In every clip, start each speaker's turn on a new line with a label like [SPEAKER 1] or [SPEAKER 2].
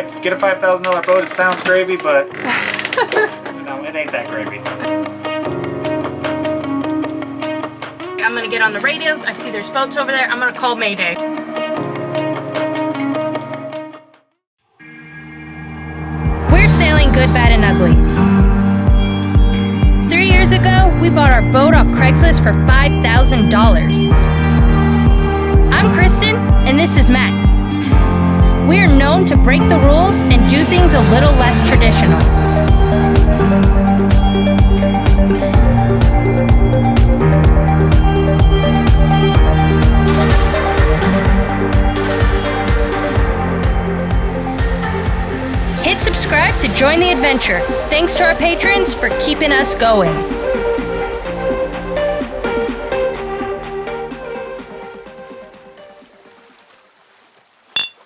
[SPEAKER 1] get a $5,000 boat. It sounds gravy, but no, it ain't that gravy.
[SPEAKER 2] I'm gonna get on the radio. I see there's boats over there. I'm gonna call Mayday. We're sailing good, bad, and ugly. 3 years ago, we bought our boat off Craigslist for $5,000. I'm Kristen, and this is Matt. We are known to break the rules and do things a little less traditional. Hit subscribe to join the adventure. Thanks to our patrons for keeping us going.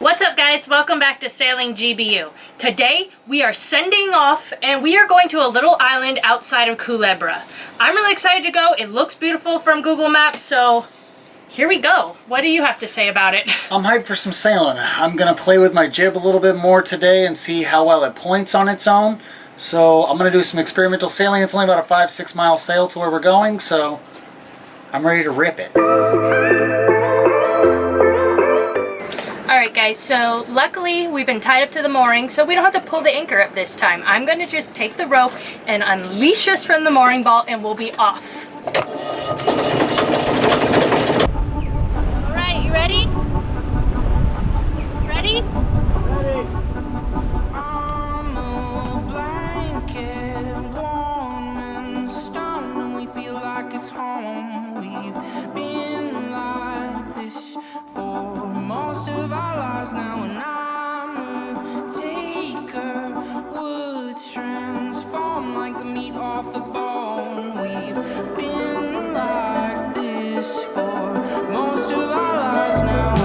[SPEAKER 2] What's up, guys? Welcome back to Sailing GBU. Today we are sending off and we are going to a little island outside of Culebra. I'm really excited to go. It looks beautiful from Google Maps, so here we go. What do you have to say about it?
[SPEAKER 1] I'm hyped for some sailing. I'm gonna play with my jib a little bit more today and see how well it points on its own. So I'm gonna do some experimental sailing. It's only about a 5-6 mile sail to where we're going, so I'm ready to rip it.
[SPEAKER 2] Alright guys, so luckily we've been tied up to the mooring, so we don't have to pull the anchor up this time. I'm going to just take the rope and unleash us from the mooring bolt and we'll be off. Alright, you ready? Ready? Ready.
[SPEAKER 3] I'm a blanket, warm and stunned, and we feel like it's home. We've been like this for most of our lives now, and I'm a taker, would transform like the meat off the bone. We've been like this for most of our lives now.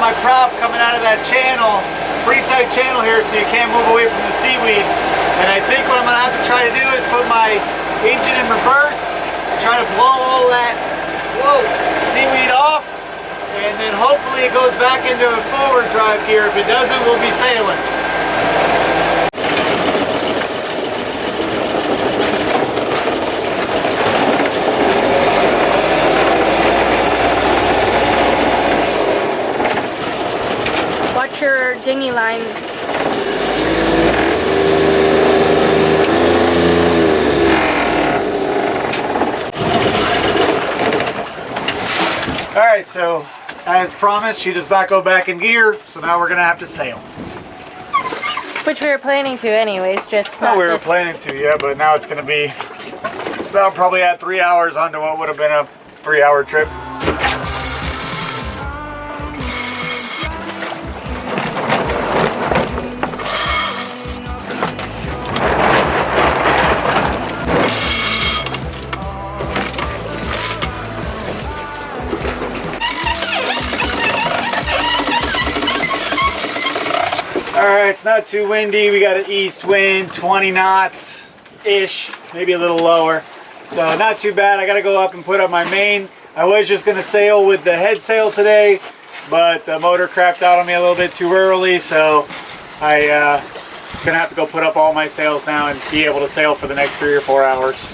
[SPEAKER 1] My prop coming out of that channel, pretty tight channel here, so you can't move away from the seaweed. And I think what I'm gonna have to try to do is put my engine in reverse, try to blow all that seaweed off, and then hopefully it goes back into a forward drive gear. If it doesn't, we'll be sailing.
[SPEAKER 2] Your dinghy line.
[SPEAKER 1] Alright, so as promised, she does not go back in gear, so now we're gonna have to sail.
[SPEAKER 2] Which we were planning to anyways, just not
[SPEAKER 1] we were planning to, yeah, but now it's gonna be, that'll probably add 3 hours onto what would have been a 3-hour trip. Alright, it's not too windy. We got an east wind, 20 knots-ish, maybe a little lower. So not too bad. I gotta go up and put up my main. I was just gonna sail with the head sail today, but the motor crapped out on me a little bit too early, so I gonna have to go put up all my sails now and be able to sail for the next 3 or 4 hours.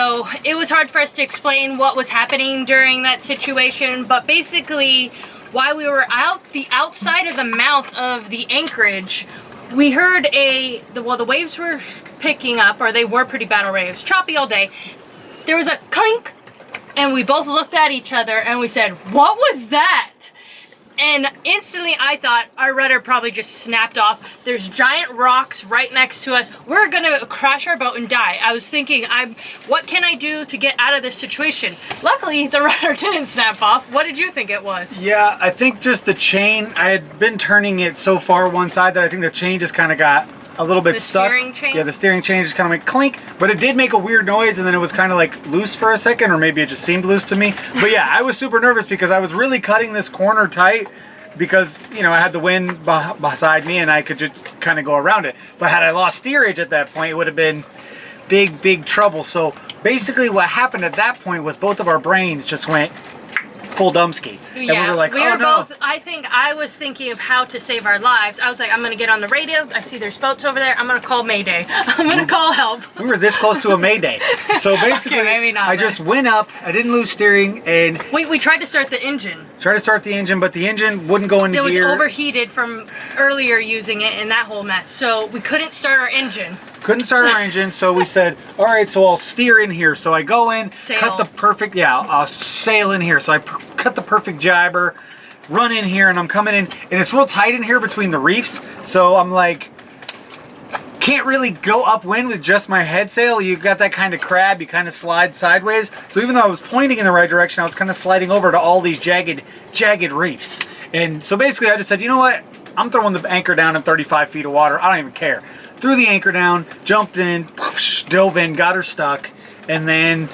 [SPEAKER 2] so it was hard for us to explain what was happening during that situation, but basically while we were the outside of the mouth of the anchorage, we heard the waves were picking up, or they were pretty bad waves, choppy all day. There was a clink, and we both looked at each other and we said, "What was that?" And instantly I thought our rudder probably just snapped off. There's giant rocks right next to us. We're gonna crash our boat and die. I was thinking, what can I do to get out of this situation? Luckily, the rudder didn't snap off. What did you think it was?
[SPEAKER 1] Yeah, I think just the chain. I had been turning it so far one side that I think the chain just kind of got a little bit stuck.
[SPEAKER 2] The steering chain?
[SPEAKER 1] Yeah, the steering chain just kind of went clink, but it did make a weird noise, and then it was kind of like loose for a second, or maybe it just seemed loose to me. But yeah, I was super nervous because I was really cutting this corner tight because, you know, I had the wind beside me and I could just kind of go around it. But had I lost steerage at that point, it would have been big trouble. So basically what happened at that point was both of our brains just went full dumbski.
[SPEAKER 2] Yeah,
[SPEAKER 1] and we were like,
[SPEAKER 2] we
[SPEAKER 1] oh
[SPEAKER 2] were
[SPEAKER 1] no.
[SPEAKER 2] both, I was thinking of how to save our lives. I was like, I'm gonna get on the radio. I see there's boats over there. I'm gonna call Mayday. I'm gonna call help.
[SPEAKER 1] We were this close to a Mayday. So basically,
[SPEAKER 2] Okay, maybe not,
[SPEAKER 1] I just went up, I didn't lose steering, and
[SPEAKER 2] We tried to start the engine.
[SPEAKER 1] tried to start the engine, but the engine wouldn't go into
[SPEAKER 2] It was
[SPEAKER 1] gear.
[SPEAKER 2] overheated from earlier using it and that whole mess. So we couldn't start our engine.
[SPEAKER 1] Couldn't start our engine, so we said, all right, so I'll steer in here. So I go in,
[SPEAKER 2] Sail.
[SPEAKER 1] cut the perfect, I'll sail in here. So I cut the perfect jibber, run in here, and I'm coming in, and it's real tight in here between the reefs. So I'm like, can't really go upwind with just my head sail. You got that kind of crab, you kind of slide sideways. So even though I was pointing in the right direction, I was kind of sliding over to all these jagged reefs. And so basically I just said, you know what? I'm throwing the anchor down in 35 feet of water. I don't even care. Threw the anchor down, jumped in, whoosh, dove in, got her stuck, and then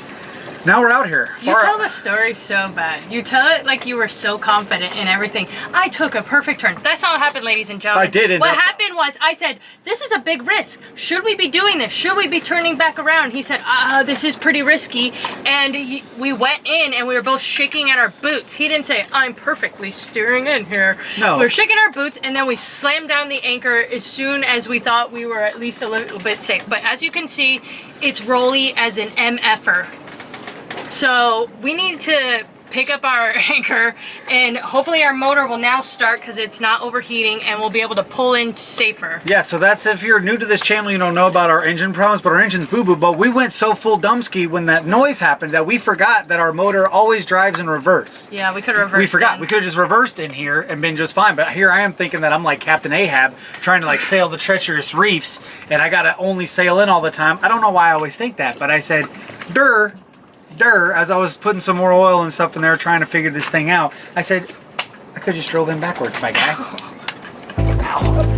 [SPEAKER 1] now we're out here.
[SPEAKER 2] You tell the story so bad. You tell it like you were so confident in everything. I took a perfect turn. That's not what happened, ladies and gentlemen.
[SPEAKER 1] I did.
[SPEAKER 2] What happened was I said, this is a big risk. Should we be doing this? Should we be turning back around? He said, this is pretty risky. And we went in and we were both shaking at our boots. He didn't say, I'm perfectly steering in here.
[SPEAKER 1] No.
[SPEAKER 2] We were shaking our boots and then we slammed down the anchor as soon as we thought we were at least a little bit safe. But as you can see, it's rolly as an MFer. So we need to pick up our anchor and hopefully our motor will now start because it's not overheating and we'll be able to pull in safer.
[SPEAKER 1] Yeah, so that's if you're new to this channel, you don't know about our engine problems, but our engine's boo-boo. But we went so full dumbski when that noise happened that we forgot that our motor always drives in reverse.
[SPEAKER 2] Yeah, we could have reversed.
[SPEAKER 1] We forgot.
[SPEAKER 2] in.
[SPEAKER 1] We could have just reversed in here and been just fine. But here I am thinking that I'm like Captain Ahab trying to like sail the treacherous reefs and I gotta only sail in all the time. I don't know why I always think that, but I said, as I was putting some more oil and stuff in there trying to figure this thing out, I said, I could just drove in backwards, my guy. Ow.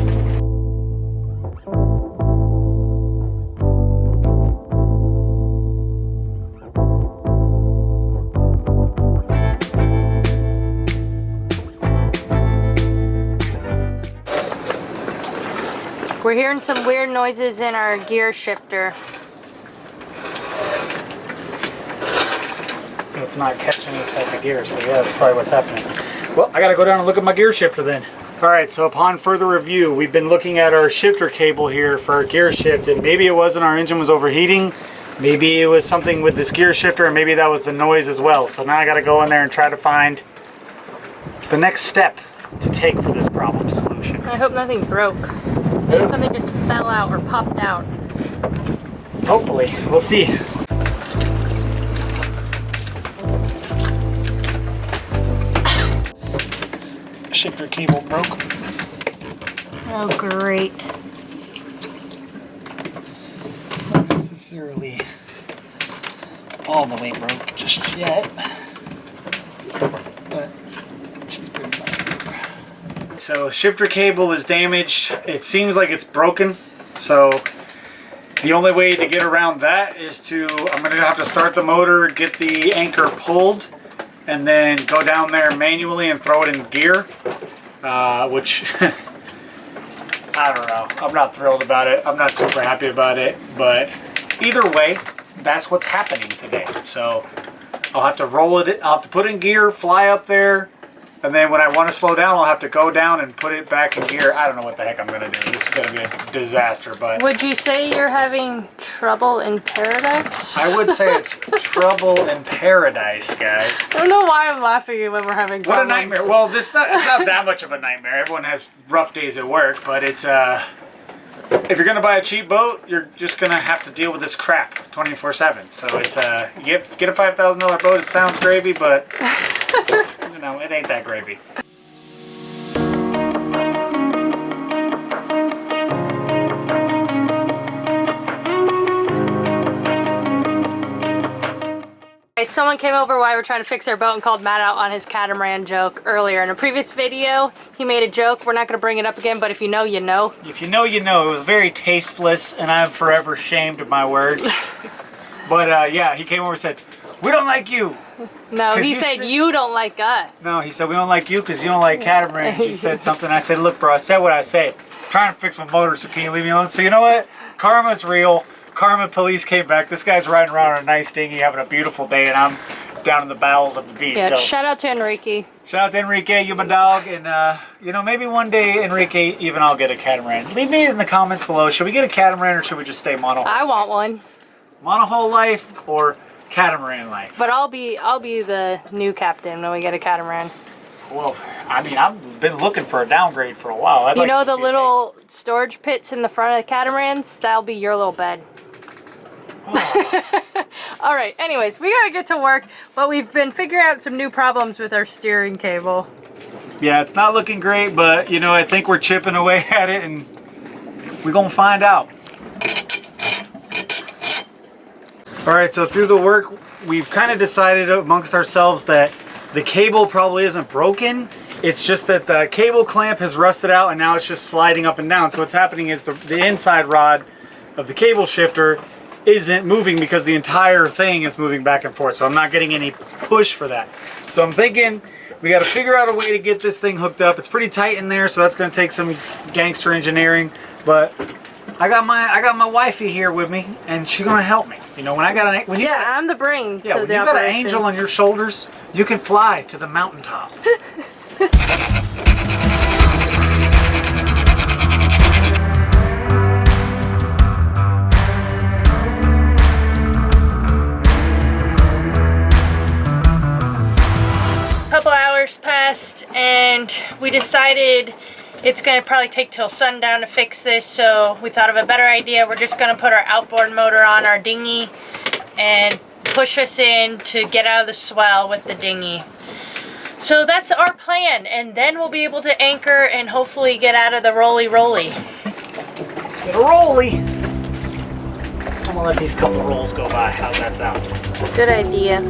[SPEAKER 2] We're hearing some weird noises in our gear shifter.
[SPEAKER 1] It's not catching any type of gear, so yeah, that's probably what's happening. Well, I gotta go down and look at my gear shifter then. All right, so upon further review, we've been looking at our shifter cable here for our gear shift, and maybe it wasn't our engine was overheating, maybe it was something with this gear shifter, and maybe that was the noise as well. So now I gotta go in there and try to find the next step to take for this problem solution.
[SPEAKER 2] I hope nothing broke. Maybe something just fell out or popped out.
[SPEAKER 1] Hopefully, we'll see. Shifter cable broke.
[SPEAKER 2] Oh, great.
[SPEAKER 1] It's not necessarily all the way broke just yet, but she's pretty fine. So shifter cable is damaged. It seems like it's broken. So the only way to get around that is I'm gonna have to start the motor, get the anchor pulled, and then go down there manually and throw it in gear, which I don't know. I'm not thrilled about it. I'm not super happy about it, but either way, that's what's happening today. So I'll have to roll it. I'll have to put in gear, fly up there, And then when I want to slow down, I'll have to go down and put it back in gear. I don't know what the heck I'm going to do. This is going to be a disaster, but...
[SPEAKER 2] Would you say you're having trouble in paradise?
[SPEAKER 1] I would say it's trouble in paradise, guys.
[SPEAKER 2] I don't know why I'm laughing when we're having problems.
[SPEAKER 1] What a nightmare. Well, it's not that much of a nightmare. Everyone has rough days at work, but it's... if you're going to buy a cheap boat, you're just going to have to deal with this crap 24/7. So it's... get a $5,000 boat, it sounds gravy, but... you know, it ain't that gravy.
[SPEAKER 2] Someone came over while we were trying to fix our boat and called Matt out on his catamaran joke earlier. In a previous video, he made a joke. We're not going to bring it up again, but if you know, you know.
[SPEAKER 1] If you know, you know. It was very tasteless, and I'm forever ashamed of my words. But yeah, he came over and said, "We don't like you."
[SPEAKER 2] No, he said, "You don't like us."
[SPEAKER 1] No, he said, "We don't like you because you don't like catamarans." He said something. I said, "Look, bro, I said what I said. I'm trying to fix my motor, so can you leave me alone?" So you know what? Karma's real. Karma police came back. This guy's riding around on a nice dinghy, having a beautiful day, and I'm down in the bowels of the beast.
[SPEAKER 2] Yeah,
[SPEAKER 1] so
[SPEAKER 2] shout out to Enrique.
[SPEAKER 1] shout out to Enrique, you my dog, and you know, maybe one day, Enrique, even I'll get a catamaran. Leave me in the comments below. Should we get a catamaran or should we just stay monohull?
[SPEAKER 2] I want one.
[SPEAKER 1] Monohull life or catamaran life?
[SPEAKER 2] But I'll be the new captain when we get a catamaran.
[SPEAKER 1] Well, I mean, I've been looking for a downgrade for a while.
[SPEAKER 2] You know the little storage pits in the front of the catamarans? That'll be your little bed.
[SPEAKER 1] Oh.
[SPEAKER 2] All right, anyways, we gotta get to work, but we've been figuring out some new problems with our steering cable.
[SPEAKER 1] Yeah, it's not looking great, but you know, I think we're chipping away at it and we're gonna find out. All right, so through the work, we've kind of decided amongst ourselves that the cable probably isn't broken. It's just that the cable clamp has rusted out and now it's just sliding up and down. So what's happening is the inside rod of the cable shifter isn't moving because the entire thing is moving back and forth. So I'm not getting any push for that. So I'm thinking we got to figure out a way to get this thing hooked up. It's pretty tight in there, so that's going to take some gangster engineering. But I got my wifey here with me, and she's going to help me. You know, when
[SPEAKER 2] I'm the brains.
[SPEAKER 1] Yeah, when you got an angel on your shoulders, you can fly to the mountaintop.
[SPEAKER 2] Couple hours passed and we decided it's gonna probably take till sundown to fix this, so we thought of a better idea. We're just gonna put our outboard motor on our dinghy and push us in to get out of the swell with the dinghy. So that's our plan, and then we'll be able to anchor and hopefully get out of the rolly.
[SPEAKER 1] Get a rolly. I'm gonna let these couple rolls go by. How's that sound?
[SPEAKER 2] Good idea.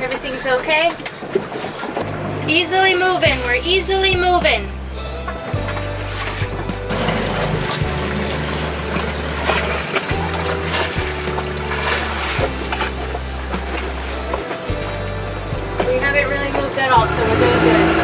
[SPEAKER 2] Everything's okay? Easily moving, we're easily moving. We haven't really moved at all, so we're doing good.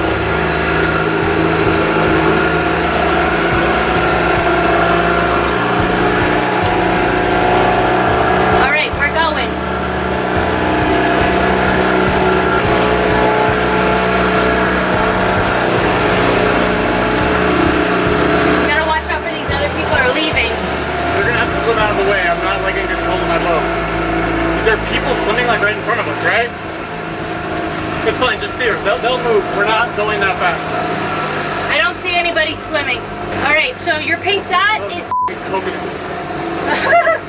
[SPEAKER 1] It's fine, just steer. They'll move. We're not going that fast.
[SPEAKER 2] I don't see anybody swimming. All right, so your pink dot is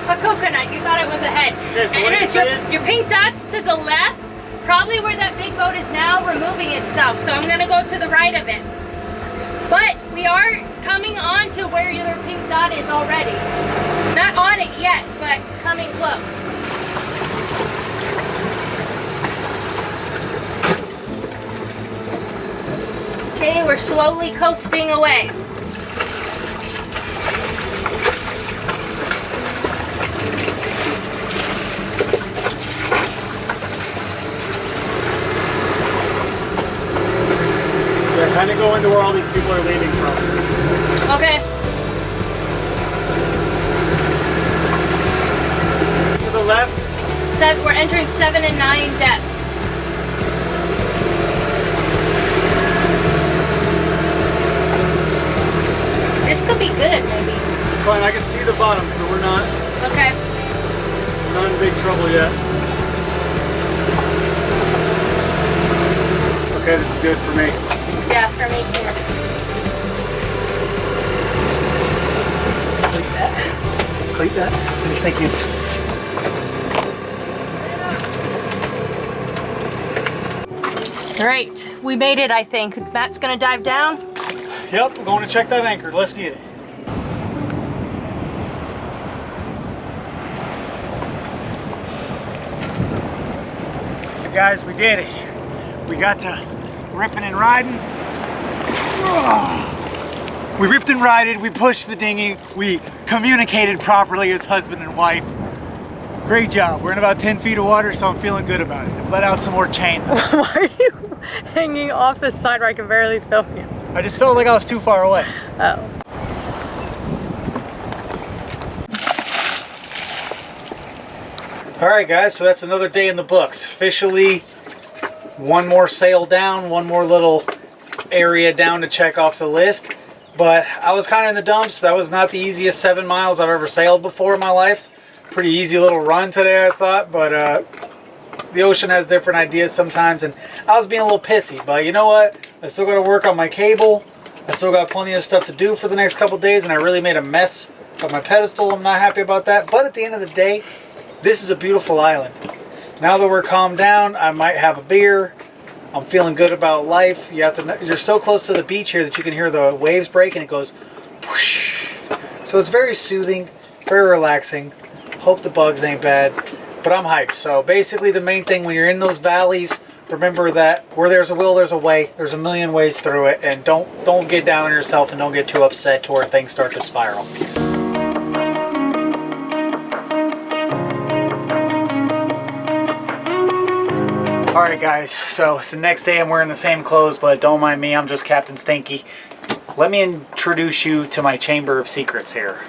[SPEAKER 2] a coconut. You thought it was a head.
[SPEAKER 1] Yeah, so
[SPEAKER 2] anyways, your pink dot's to the left, probably where that big boat is now removing itself. So I'm gonna go to the right of it. But we are coming on to where your pink dot is already. Not on it yet, but coming close. Okay, we're slowly coasting away.
[SPEAKER 1] Yeah, kind of go into where all these people are leaving from.
[SPEAKER 2] Okay.
[SPEAKER 1] To the left.
[SPEAKER 2] We're entering 7 and 9 depth. This could be good, maybe.
[SPEAKER 1] It's fine. I can see the bottom, so we're not in big trouble yet. Okay, this is good for me.
[SPEAKER 2] Yeah, for me too.
[SPEAKER 1] Cleat that. Cleat that. Thank you.
[SPEAKER 2] All right, we made it, I think. Matt's gonna dive down.
[SPEAKER 1] Yep, we're going to check that anchor. Let's get it. Guys, we did it. We got to ripping and riding. We ripped and rided, we pushed the dinghy, we communicated properly as husband and wife. Great job. We're in about 10 feet of water, so I'm feeling good about it. Let out some more chain.
[SPEAKER 2] Why are you hanging off the side where I can barely film you?
[SPEAKER 1] I just felt like I was too far away.
[SPEAKER 2] Oh.
[SPEAKER 1] All right, guys, so that's another day in the books. Officially, one more sail down, one more little area down to check off the list. But I was kind of in the dumps. That was not the easiest 7 miles I've ever sailed before in my life. Pretty easy little run today, I thought, but the ocean has different ideas sometimes, and I was being a little pissy. But you know what? I still got to work on my cable. I still got plenty of stuff to do for the next couple days, and I really made a mess of my pedestal. I'm not happy about that. But at the end of the day, this is a beautiful island. Now that we're calmed down, I might have a beer. I'm feeling good about life. You're so close to the beach here that you can hear the waves break, and it goes whoosh. So it's very soothing, very relaxing. Hope the bugs ain't bad, but I'm hyped. So basically the main thing when you're in those valleys, remember that where there's a will, there's a way. There's a million ways through it, and don't get down on yourself and don't get too upset to where things start to spiral. Alright guys, so it's the next day. I'm wearing the same clothes, but don't mind me, I'm just Captain Stinky. Let me introduce you to my chamber of secrets here.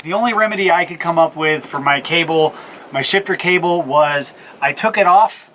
[SPEAKER 1] The only remedy I could come up with for my cable, my shifter cable, was I took it off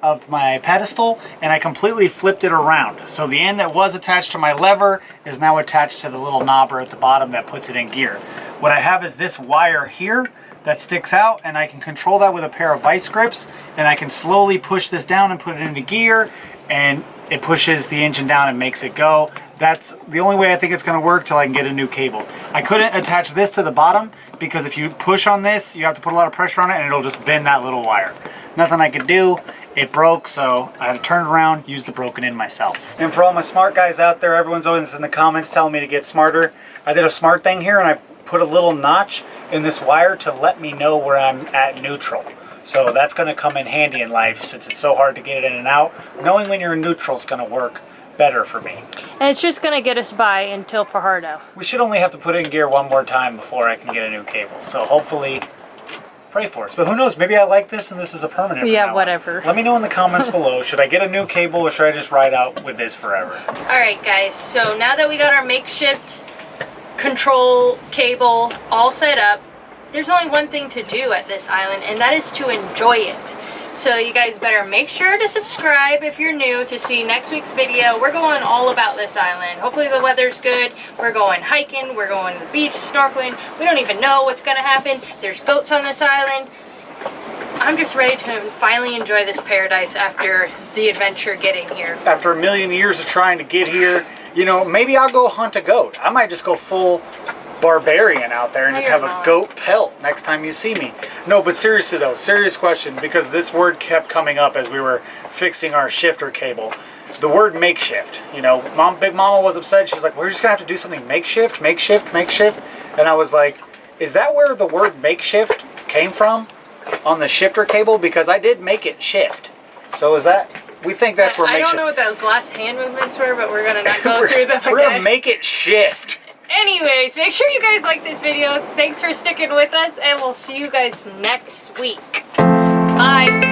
[SPEAKER 1] of my pedestal and I completely flipped it around. So the end that was attached to my lever is now attached to the little knobber at the bottom that puts it in gear. What I have is this wire here that sticks out, and I can control that with a pair of vice grips, and I can slowly push this down and put it into gear, and it pushes the engine down and makes it go. That's the only way I think it's going to work till I can get a new cable. I couldn't attach this to the bottom because if you push on this, you have to put a lot of pressure on it and it'll just bend that little wire. Nothing I could do. It broke, so I had to turn it around, use the broken end myself. And for all my smart guys out there, everyone's always in the comments telling me to get smarter. I did a smart thing here, and I put a little notch in this wire to let me know where I'm at neutral. So that's going to come in handy in life since it's so hard to get it in and out. Knowing when you're in neutral is going to work better for me.
[SPEAKER 2] And it's just gonna get us by until Fajardo.
[SPEAKER 1] We should only have to put it in gear one more time before I can get a new cable. So hopefully, pray for us. But who knows, maybe I like this and this is the permanent.
[SPEAKER 2] Yeah, whatever.
[SPEAKER 1] Let me know in the comments below. Should I get a new cable or should I just ride out with this forever?
[SPEAKER 2] Alright guys, so now that we got our makeshift control cable all set up, there's only one thing to do at this island, and that is to enjoy it. So you guys better make sure to subscribe if you're new to see next week's video. We're going all about this island. Hopefully the weather's good. We're going hiking. We're going to the beach, snorkeling. We don't even know what's going to happen. There's goats on this island. I'm just ready to finally enjoy this paradise after the adventure getting here.
[SPEAKER 1] After a million years of trying to get here, you know, maybe I'll go hunt a goat. I might just go full barbarian out there and just have a goat pelt next time you see me. No, but seriously though, serious question, because this word kept coming up as we were fixing our shifter cable. The word makeshift, you know, Big Mama was upset. She's like, we're just gonna have to do something makeshift, makeshift, makeshift. And I was like, is that where the word makeshift came from on the shifter cable? Because I did make it shift. So is that, we think that's where
[SPEAKER 2] I
[SPEAKER 1] makeshift.
[SPEAKER 2] don't know what those last hand movements were, but we're gonna not go through them again.
[SPEAKER 1] We're gonna make it shift.
[SPEAKER 2] Anyways, make sure you guys like this video. Thanks for sticking with us, and we'll see you guys next week. Bye.